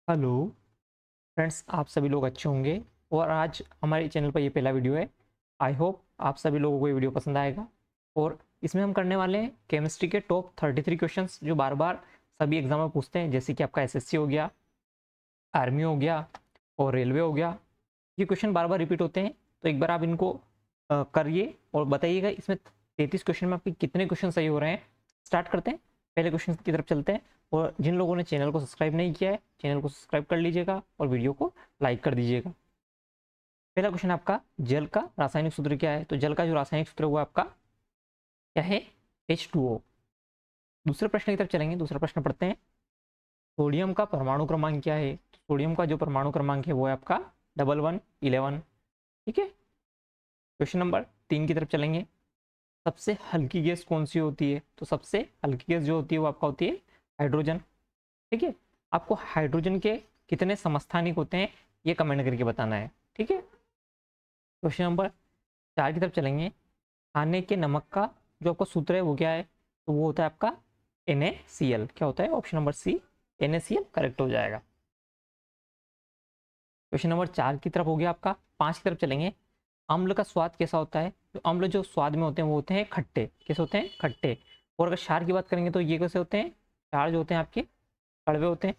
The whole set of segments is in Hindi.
हेलो फ्रेंड्स, आप सभी लोग अच्छे होंगे। और आज हमारे चैनल पर ये पहला वीडियो है। आई होप आप सभी लोगों को ये वीडियो पसंद आएगा। और इसमें हम करने वाले हैं केमिस्ट्री के टॉप 33 क्वेश्चंस जो बार बार सभी एग्जाम में पूछते हैं, जैसे कि आपका एसएससी हो गया, आर्मी हो गया और रेलवे हो गया। ये क्वेश्चन बार बार रिपीट होते हैं, तो एक बार आप इनको करिए और बताइएगा इसमें 33 क्वेश्चन में आपके कितने क्वेश्चन सही हो रहे हैं। स्टार्ट करते हैं, पहले क्वेश्चन की तरफ चलते हैं। और जिन लोगों ने चैनल को सब्सक्राइब नहीं किया है, चैनल को सब्सक्राइब कर लीजिएगा और वीडियो को लाइक कर दीजिएगा। पहला क्वेश्चन आपका, जल का रासायनिक सूत्र क्या है? तो जल का जो रासायनिक सूत्र है वो आपका क्या है? H2O। दूसरे प्रश्न की तरफ चलेंगे, दूसरा प्रश्न पढ़ते हैं। सोडियम का परमाणु क्रमांक क्या है? तो सोडियम का जो परमाणु क्रमांक है वो है आपका 1111। ठीक है। क्वेश्चन नंबर 3 की तरफ चलेंगे। सबसे हल्की गैस कौन सी होती है? तो सबसे हल्की गैस जो होती है वो आपका होती है हाइड्रोजन। ठीक है। आपको हाइड्रोजन के कितने समस्थानिक होते हैं ये कमेंट करके बताना है। ठीक है। क्वेश्चन नंबर 4 की तरफ चलेंगे। खाने के नमक का जो आपका सूत्र है वो क्या है? तो वो होता है आपका NaCl। क्या होता है? Option number C, NaCl correct हो जाएगा। क्वेश्चन नंबर 4 की तरफ हो गया आपका। 5 की तरफ चलेंगे। अम्ल का स्वाद कैसा होता है? तो अम्ल जो स्वाद में होते हैं वो होते हैं खट्टे। कैसे होते हैं? खट्टे। और अगर क्षार की बात करेंगे तो ये कैसे होते हैं? क्षार जो होते हैं आपके कड़वे होते हैं।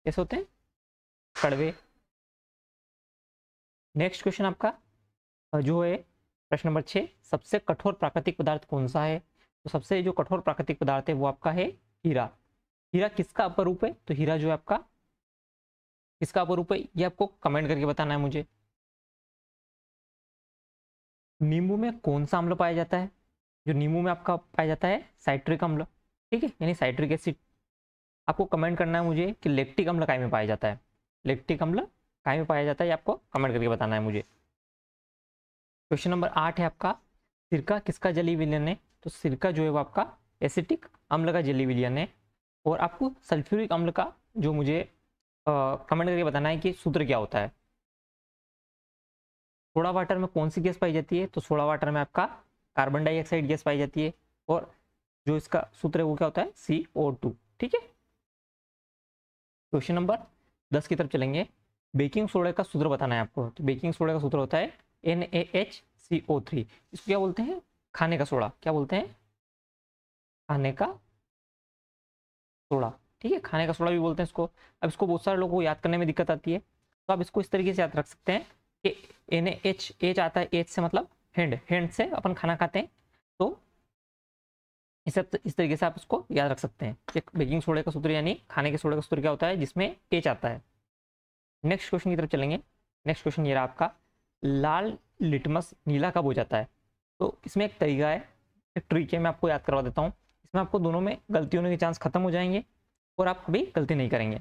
कैसे होते हैं? कड़वे। नेक्स्ट क्वेश्चन आपका जो है प्रश्न नंबर 6, सबसे कठोर प्राकृतिक पदार्थ कौन सा है? तो सबसे जो कठोर प्राकृतिक पदार्थ है वो आपका है हीरा। हीरा किसका अपर रूप है? तो हीरा जो है आपका किसका अपर रूप है ये आपको कमेंट करके बताना है मुझे। नींबू में कौन सा अम्ल पाया जाता है? जो नींबू में आपका पाया जाता है साइट्रिक अम्ल। ठीक है, यानी साइट्रिक एसिड। आपको कमेंट करना है मुझे कि लैक्टिक अम्ल काय में पाया जाता है। लैक्टिक अम्ल काय में पाया जाता है, ये आपको कमेंट करके बताना है मुझे। क्वेश्चन नंबर 8 है आपका, सिरका किसका जलीय विलयन है? तो सिरका जो है वो आपका एसिटिक अम्ल का जलीय विलयन है। और आपको सल्फ्यूरिक अम्ल का जो मुझे कमेंट करके बताना है कि सूत्र क्या होता है। सोडा वाटर में कौन सी गैस पाई जाती है? तो सोडा वाटर में आपका कार्बन डाइऑक्साइड गैस पाई जाती है। और जो इसका सूत्र है वो क्या होता है? CO2। ठीक है। क्वेश्चन नंबर 10 की तरफ चलेंगे। बेकिंग सोडा का सूत्र बताना है आपको। तो बेकिंग सोडा का सूत्र होता है NaHCO3। इसको क्या बोलते हैं? खाने का सोडा। क्या बोलते हैं? खाने का सोडा। ठीक है, खाने का सोडा भी बोलते हैं इसको। अब इसको बहुत सारे लोगों को याद करने में दिक्कत आती है, तो आप इसको इस तरीके से याद रख सकते हैं कि NaH, H आता है, H से मतलब हैंड, हैंड से अपन खाना खाते हैं। तो इस तरीके से आप इसको याद रख सकते हैं कि बेकिंग सोडा का सूत्र यानी खाने के सोडे का सूत्र क्या होता है जिसमें H आता है। नेक्स्ट क्वेश्चन की तरफ चलेंगे। नेक्स्ट क्वेश्चन ये रहा आपका, लाल लिटमस नीला कब हो जाता है? तो इसमें एक तरीका है, एक ट्रिक है, मैं आपको याद करवा देता हूँ। इसमें आपको दोनों में गलती होने के चांस खत्म हो जाएंगे और आप कभी गलती नहीं करेंगे।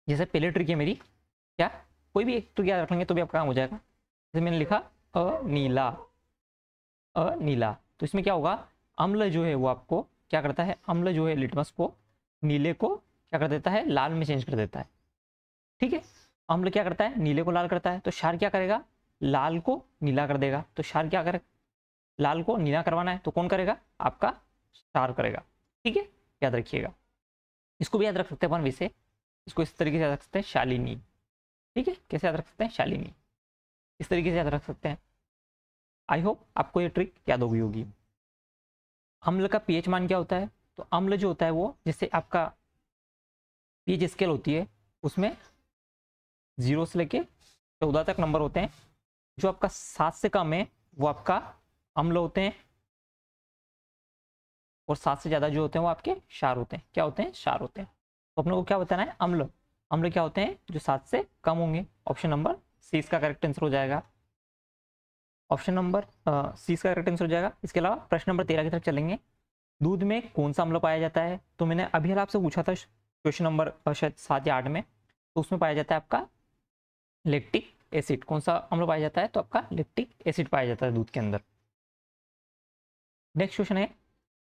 जैसे पहले ट्रिक है मेरी, क्या कोई भी एक ट्रिक याद रख लेंगे तो भी आपका काम हो जाएगा। जैसे मैंने लिखा अनीला, अनीला, तो इसमें क्या होगा? अम्ल जो है वो आपको क्या करता है? अम्ल जो है लिटमस को, नीले को क्या कर देता है? लाल में चेंज कर देता है। ठीक है। अम्ल क्या करता है? नीले को लाल करता है। तो क्षार क्या करेगा? लाल को नीला कर देगा। तो क्षार क्या करेगा? लाल को नीला करवाना है तो कौन करेगा? आपका क्षार करेगा। ठीक है, याद रखिएगा। इसको भी याद रख सकते हैं अपन वैसे, इसको इस तरीके से याद रख सकते हैं, शालिनी। ठीक है, कैसे याद रख सकते हैं? शालिनी। इस तरीके से याद रख सकते हैं। आई होप आपको ये ट्रिक याद होगी होगी। अम्ल का पीएच मान क्या होता है? तो अम्ल जो होता है वो, जैसे आपका पीएच स्केल होती है उसमें 0 से लेके 14 तक नंबर होते हैं। जो आपका 7 से कम है वो आपका अम्ल होते हैं, और 7 से ज्यादा जो होते हैं वो आपके क्षार होते हैं। क्या होते हैं? क्षार होते हैं। तो अपने को क्या बताना है? अम्ल। अम्ल क्या होते हैं? जो 7 से कम होंगे। ऑप्शन नंबर सी इसका करेक्ट आंसर हो जाएगा। ऑप्शन नंबर सी इसका करेक्ट आंसर हो जाएगा। इसके अलावा प्रश्न नंबर 13 की तरफ चलेंगे। दूध में कौन सा अम्ल पाया जाता है? तो मैंने अभी आपसे पूछा था क्वेश्चन नंबर शायद 7 या 8 में, तो उसमें पाया जाता है आपका लैक्टिक एसिड। कौन सा अम्ल पाया जाता है? तो आपका लैक्टिक एसिड पाया जाता है दूध के अंदर। नेक्स्ट क्वेश्चन है,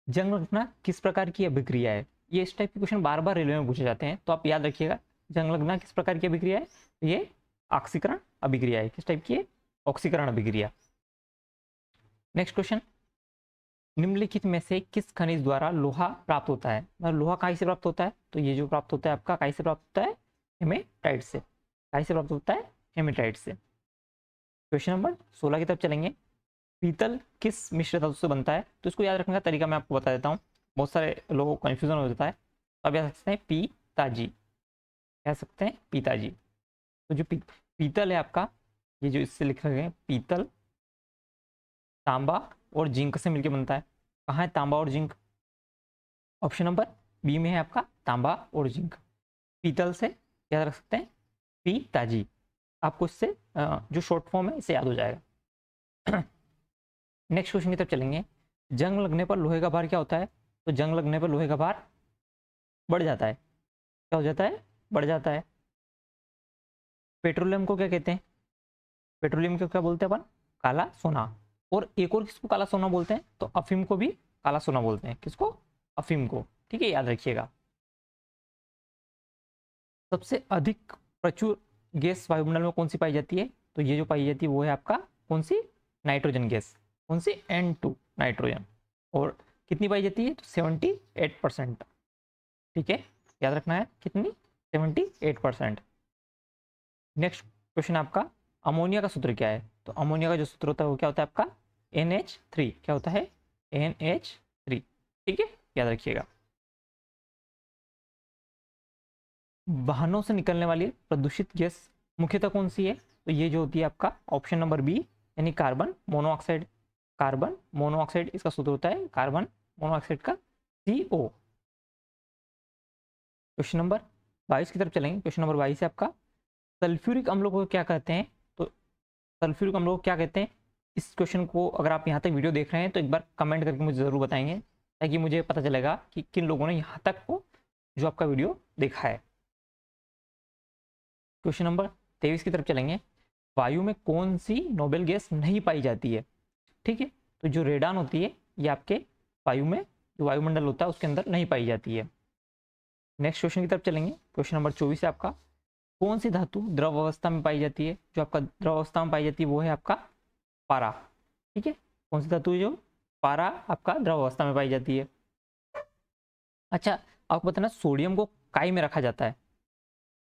जंग लगना किस प्रकार की अभिक्रिया है? ये इस टाइप के क्वेश्चन बार बार रेलवे में पूछे जाते हैं, तो आप याद रखिएगा। जंग लगना किस प्रकार की अभिक्रिया है? ये ऑक्सीकरण अभिक्रिया है। किस टाइप की है? ऑक्सीकरण अभिक्रिया। नेक्स्ट क्वेश्चन, निम्नलिखित में से किस खनिज द्वारा लोहा प्राप्त होता है? मतलब लोहा कहाँ से प्राप्त होता है? तो ये जो प्राप्त होता है आपका कहाँ से प्राप्त होता है? हेमेटाइट से। काय से प्राप्त होता है? हेमेटाइट से। क्वेश्चन नंबर 16 की तरफ चलेंगे। पीतल किस मिश्र धातु से बनता है? तो इसको याद रखने का तरीका मैं आपको बता देता हूँ, बहुत सारे लोगों को कन्फ्यूजन हो जाता है। तो आप याद रख सकते हैं पीताजी, कह सकते हैं पीताजी। तो जो पीतल है आपका, ये जो इससे लिख रहे हैं पीतल, तांबा और जिंक से मिलकर बनता है। कहाँ है तांबा और जिंक? ऑप्शन नंबर बी में है आपका तांबा और जिंक। पीतल से याद रख सकते हैं पीताजी। आपको इससे जो शॉर्ट फॉर्म है इससे याद हो जाएगा। नेक्स्ट क्वेश्चन की तरफ चलेंगे। जंग लगने पर लोहे का भार क्या होता है? तो जंग लगने पर लोहे का भार बढ़ जाता है। क्या हो जाता है? बढ़ जाता है। पेट्रोलियम को क्या कहते हैं? पेट्रोलियम को क्या बोलते हैं अपन? काला सोना। और एक और किसको काला सोना बोलते हैं? तो अफीम को भी काला सोना बोलते हैं। किसको? अफीम को। ठीक है, याद रखिएगा। सबसे अधिक प्रचुर गैस वायुमंडल में कौन सी पाई जाती है? तो ये जो पाई जाती है वो है आपका कौन सी? Nitrogen gas. कौन सी? N2 nitrogen. और कितनी पाई जाती है? तो 78%। ठीक है, याद रखना है कितनी? 78%। नेक्स्ट क्वेश्चन आपका, अमोनिया का सूत्र क्या है? तो अमोनिया का जो सूत्र होता है वो क्या होता है आपका? NH3। क्या होता है? NH3। ठीक है, याद रखिएगा। वाहनों से निकलने वाली प्रदूषित गैस मुख्यतः कौन सी है? तो ये जो होती है आपका ऑप्शन नंबर बी, यानी कार्बन मोनोऑक्साइड। कार्बन मोनोऑक्साइड इसका सूत्र होता है कार्बन मोनोऑक्साइड का CO। क्वेश्चन नंबर 22 की तरफ चलेंगे। क्वेश्चन नंबर 22 है आपका, सल्फ्यूरिक अम्लों को क्या कहते हैं? तो सल्फ्यूरिक अम्लों को क्या कहते हैं? इस क्वेश्चन को अगर आप यहाँ तक वीडियो देख रहे हैं तो एक बार कमेंट करके मुझे ज़रूर बताएंगे, ताकि मुझे पता चलेगा कि किन लोगों ने यहाँ तक को जो आपका वीडियो देखा है। क्वेश्चन नंबर 23 की तरफ चलेंगे। वायु में कौन सी नोबेल गैस नहीं पाई जाती है? ठीक है, तो जो रेडान होती है ये आपके वायु में, जो वायुमंडल होता है उसके अंदर नहीं पाई जाती है। नेक्स्ट क्वेश्चन की तरफ चलेंगे। क्वेश्चन नंबर 24 है आपका, कौन सी धातु द्रव अवस्था में पाई जाती है? जो आपका द्रव अवस्था में पाई जाती है वो है आपका पारा। ठीक है, कौन सी धातु जो पारा आपका द्रव अवस्था में पाई जाती है? अच्छा, आपको बताना, सोडियम को काई में रखा जाता है।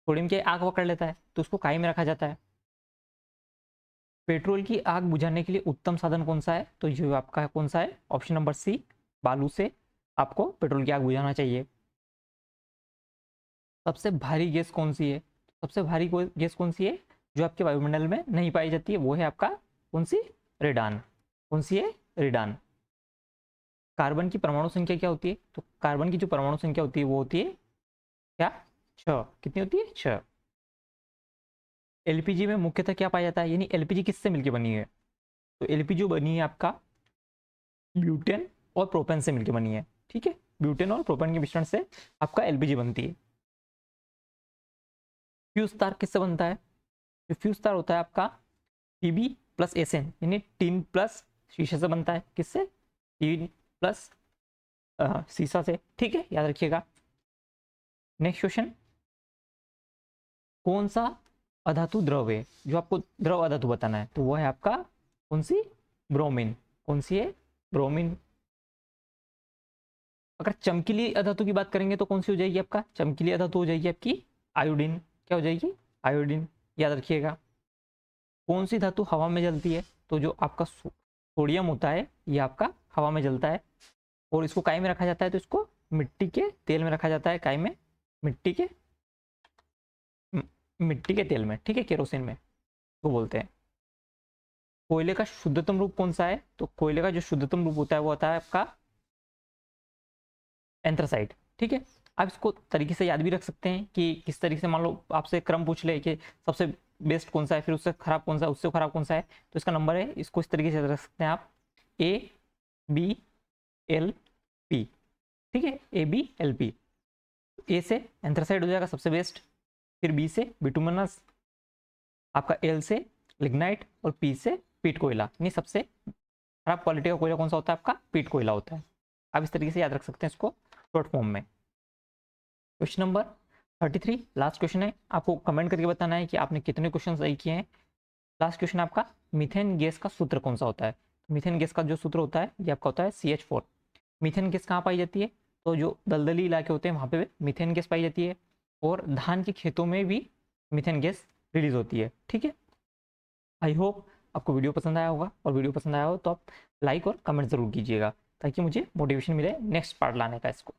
सोडियम की आग पकड़ लेता है तो उसको काई में रखा जाता है। पेट्रोल की आग बुझाने के लिए उत्तम साधन कौन सा है? तो जो आपका कौन सा है? ऑप्शन नंबर सी, बालू से आपको पेट्रोल की आग बुझाना चाहिए। सबसे भारी गैस कौन सी है? सबसे भारी गैस कौन सी है जो आपके वायुमंडल में नहीं पाई जाती है? वो है आपका कौन सी? रेडान। कौन सी है? रेडान। कार्बन की परमाणु संख्या क्या होती है? तो कार्बन की जो परमाणु संख्या होती है वो होती है क्या? 6। कितनी होती है? 6। एलपीजी में मुख्यतः क्या पाया जाता है, यानी एलपीजी किससे मिलकर बनी है? तो एलपीजी बनी है आपका ब्यूटेन और प्रोपेन से मिलकर बनी है। ठीक है, ब्यूटेन और प्रोपेन के मिश्रण से आपका एलपीजी बनती है। फ्यूज तार किससे बनता है? जो फ्यूज तार होता है आपका Pb प्लस SN, यानी टिन प्लस शीशे से बनता है। किससे? टिन प्लस शीशा से। ठीक है, याद रखिएगा। नेक्स्ट क्वेश्चन, कौन सा अधातु द्रव है? जो आपको द्रव अधातु बताना है तो वो है आपका कौन सी? ब्रोमीन। कौन सी है? ब्रोमीन। अगर चमकीली अधातु की बात करेंगे तो कौन सी हो जाएगी आपका? चमकीली अधातु हो जाएगी आपकी आयोडीन। क्या हो जाएगी? आयोडीन। याद रखिएगा। कौन सी धातु हवा में जलती है? तो जो आपका सोडियम होता है ये आपका हवा में जलता है। और इसको काय में रखा जाता है? तो इसको मिट्टी के तेल में रखा जाता है। काय में? मिट्टी के तेल में। ठीक है, केरोसिन में वो बोलते हैं। कोयले का शुद्धतम रूप कौन सा है? तो कोयले का जो शुद्धतम रूप होता है वो होता है आपका एंथ्रासाइट। ठीक है, आप इसको तरीके से याद भी रख सकते हैं कि किस तरीके से, मान लो आपसे क्रम पूछ ले कि सबसे बेस्ट कौन सा है, फिर उससे खराब कौन सा है, उससे खराब कौन सा है, तो इसका नंबर है, इसको इस तरीके से रख सकते हैं आप ABLP। ठीक है, ABLP। ए से एंथ्रासाइड हो जाएगा सबसे बेस्ट, फिर बी से बिटुमिनस, आपका एल से लिग्नाइट, और पी से पीट कोयला। यानी सबसे खराब क्वालिटी का कोयला कौन सा होता है? आपका पीट कोयला होता है। आप इस तरीके से याद रख सकते हैं इसको शॉर्ट फॉर्म में। क्वेश्चन नंबर 33 लास्ट क्वेश्चन है। आपको कमेंट करके बताना है कि आपने कितने क्वेश्चन सही किए हैं। लास्ट क्वेश्चन आपका, मीथेन गैस का सूत्र कौन सा होता है? मीथेन गैस का जो सूत्र होता है ये आपका होता है CH4। मीथेन गैस कहाँ पाई जाती है? तो जो दलदली इलाके होते हैं वहाँ पे मीथेन गैस पाई जाती है। और धान के खेतों में भी मीथेन गैस रिलीज होती है। ठीक है, आई होप आपको वीडियो पसंद आया होगा, और वीडियो पसंद आया हो तो आप लाइक और कमेंट ज़रूर कीजिएगा ताकि मुझे मोटिवेशन मिले नेक्स्ट पार्ट लाने का इसको।